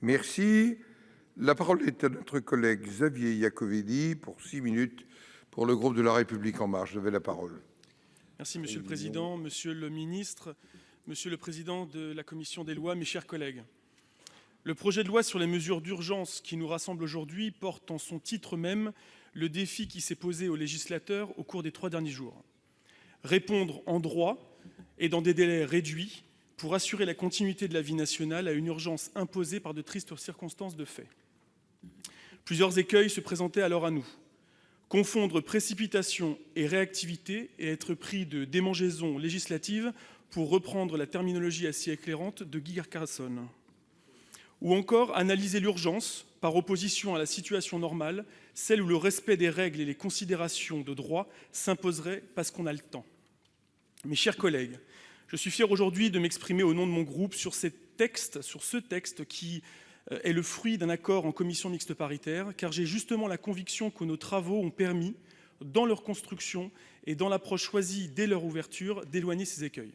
Merci. La parole est à notre collègue Xavier Iacovelli pour 6 minutes pour le groupe de La République En Marche. Vous avez la parole. Merci Monsieur le Président, Monsieur le Ministre, Monsieur le Président de la Commission des lois, mes chers collègues. Le projet de loi sur les mesures d'urgence qui nous rassemble aujourd'hui porte en son titre même le défi qui s'est posé aux législateurs au cours des 3 derniers jours. Répondre en droit et dans des délais réduits pour assurer la continuité de la vie nationale à une urgence imposée par de tristes circonstances de fait. Plusieurs écueils se présentaient alors à nous. Confondre précipitation et réactivité et être pris de démangeaison législative, pour reprendre la terminologie assez éclairante de Guy Carcassonne. Ou encore analyser l'urgence par opposition à la situation normale, celle où le respect des règles et les considérations de droit s'imposeraient parce qu'on a le temps. Mes chers collègues, je suis fier aujourd'hui de m'exprimer au nom de mon groupe sur ce texte qui est le fruit d'un accord en commission mixte paritaire, car j'ai justement la conviction que nos travaux ont permis, dans leur construction et dans l'approche choisie dès leur ouverture, d'éloigner ces écueils.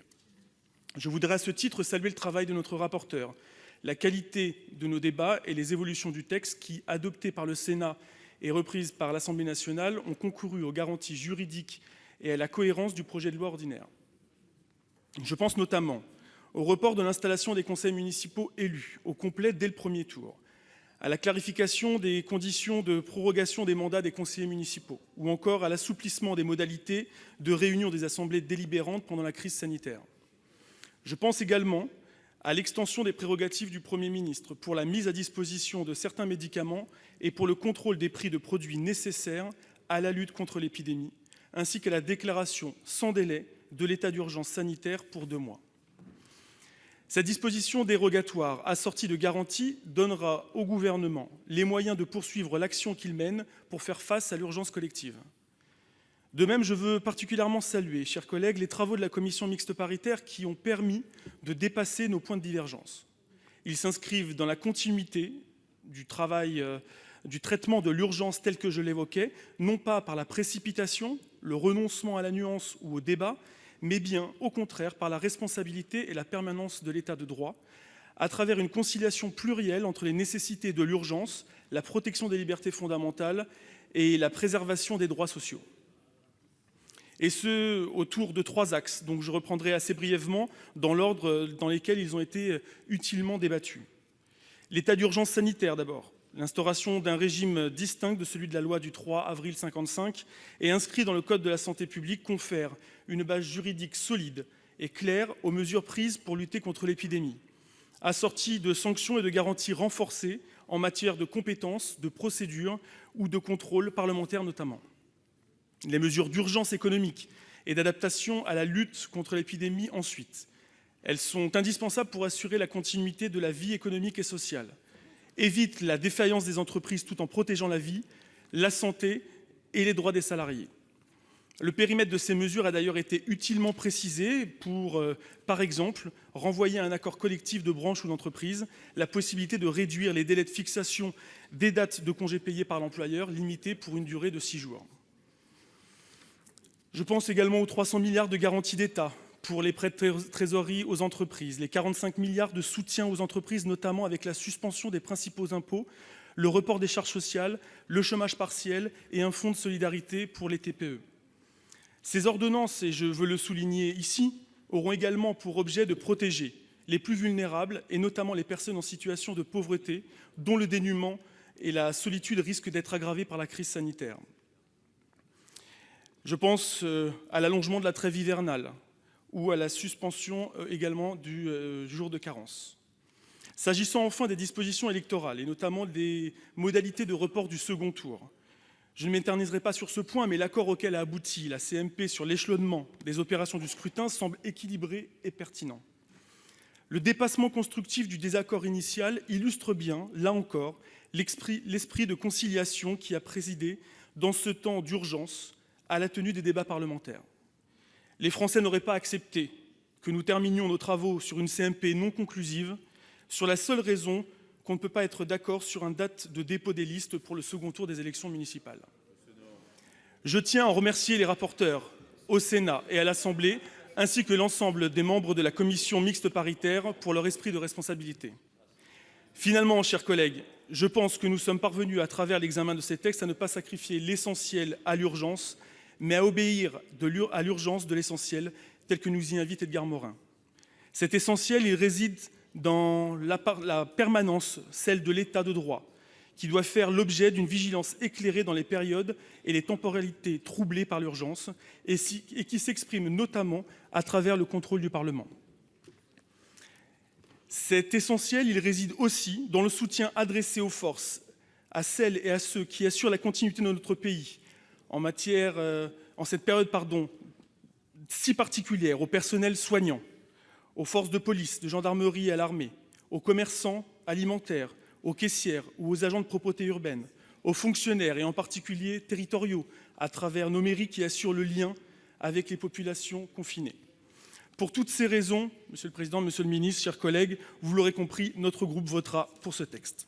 Je voudrais à ce titre saluer le travail de notre rapporteur, la qualité de nos débats et les évolutions du texte qui, adoptées par le Sénat et reprises par l'Assemblée nationale, ont concouru aux garanties juridiques et à la cohérence du projet de loi ordinaire. Je pense notamment au report de l'installation des conseils municipaux élus au complet dès le premier tour, à la clarification des conditions de prorogation des mandats des conseillers municipaux, ou encore à l'assouplissement des modalités de réunion des assemblées délibérantes pendant la crise sanitaire. Je pense également à l'extension des prérogatives du Premier ministre pour la mise à disposition de certains médicaments et pour le contrôle des prix de produits nécessaires à la lutte contre l'épidémie, ainsi qu'à la déclaration sans délai de l'état d'urgence sanitaire pour 2 mois. Cette disposition dérogatoire assortie de garanties donnera au gouvernement les moyens de poursuivre l'action qu'il mène pour faire face à l'urgence collective. De même, je veux particulièrement saluer, chers collègues, les travaux de la commission mixte paritaire qui ont permis de dépasser nos points de divergence. Ils s'inscrivent dans la continuité du traitement de l'urgence tel que je l'évoquais, non pas par la précipitation, le renoncement à la nuance ou au débat, mais bien, au contraire, par la responsabilité et la permanence de l'état de droit, à travers une conciliation plurielle entre les nécessités de l'urgence, la protection des libertés fondamentales et la préservation des droits sociaux. Et ce, autour de 3 axes, donc je reprendrai assez brièvement dans l'ordre dans lesquels ils ont été utilement débattus. L'état d'urgence sanitaire d'abord, l'instauration d'un régime distinct de celui de la loi du 3 avril 1955 et inscrit dans le Code de la santé publique confère une base juridique solide et claire aux mesures prises pour lutter contre l'épidémie, assorties de sanctions et de garanties renforcées en matière de compétences, de procédures ou de contrôle parlementaire notamment. Les mesures d'urgence économique et d'adaptation à la lutte contre l'épidémie ensuite. Elles sont indispensables pour assurer la continuité de la vie économique et sociale, évitent la défaillance des entreprises tout en protégeant la vie, la santé et les droits des salariés. Le périmètre de ces mesures a d'ailleurs été utilement précisé pour, par exemple, renvoyer à un accord collectif de branche ou d'entreprise la possibilité de réduire les délais de fixation des dates de congés payés par l'employeur, limitées pour une durée de 6 jours. Je pense également aux 300 milliards de garanties d'État pour les prêts de trésorerie aux entreprises, les 45 milliards de soutien aux entreprises, notamment avec la suspension des principaux impôts, le report des charges sociales, le chômage partiel et un fonds de solidarité pour les TPE. Ces ordonnances, et je veux le souligner ici, auront également pour objet de protéger les plus vulnérables, et notamment les personnes en situation de pauvreté, dont le dénuement et la solitude risquent d'être aggravés par la crise sanitaire. Je pense à l'allongement de la trêve hivernale ou à la suspension également du jour de carence. S'agissant enfin des dispositions électorales et notamment des modalités de report du second tour, je ne m'éterniserai pas sur ce point, mais l'accord auquel a abouti la CMP sur l'échelonnement des opérations du scrutin semble équilibré et pertinent. Le dépassement constructif du désaccord initial illustre bien, là encore, l'esprit de conciliation qui a présidé dans ce temps d'urgence à la tenue des débats parlementaires. Les Français n'auraient pas accepté que nous terminions nos travaux sur une CMP non conclusive, sur la seule raison qu'on ne peut pas être d'accord sur une date de dépôt des listes pour le second tour des élections municipales. Je tiens à remercier les rapporteurs au Sénat et à l'Assemblée, ainsi que l'ensemble des membres de la commission mixte paritaire pour leur esprit de responsabilité. Finalement, chers collègues, je pense que nous sommes parvenus, à travers l'examen de ces textes, à ne pas sacrifier l'essentiel à l'urgence, mais à obéir à l'urgence de l'essentiel, tel que nous y invite Edgar Morin. Cet essentiel, il réside dans la permanence, celle de l'état de droit, qui doit faire l'objet d'une vigilance éclairée dans les périodes et les temporalités troublées par l'urgence, et qui s'exprime notamment à travers le contrôle du Parlement. Cet essentiel, il réside aussi dans le soutien adressé aux forces, à celles et à ceux qui assurent la continuité de notre pays en cette période si particulière, au personnel soignant, aux forces de police, de gendarmerie et à l'armée, aux commerçants alimentaires, aux caissières ou aux agents de propreté urbaine, aux fonctionnaires et en particulier territoriaux, à travers nos mairies qui assurent le lien avec les populations confinées. Pour toutes ces raisons, Monsieur le Président, Monsieur le Ministre, chers collègues, vous l'aurez compris, notre groupe votera pour ce texte.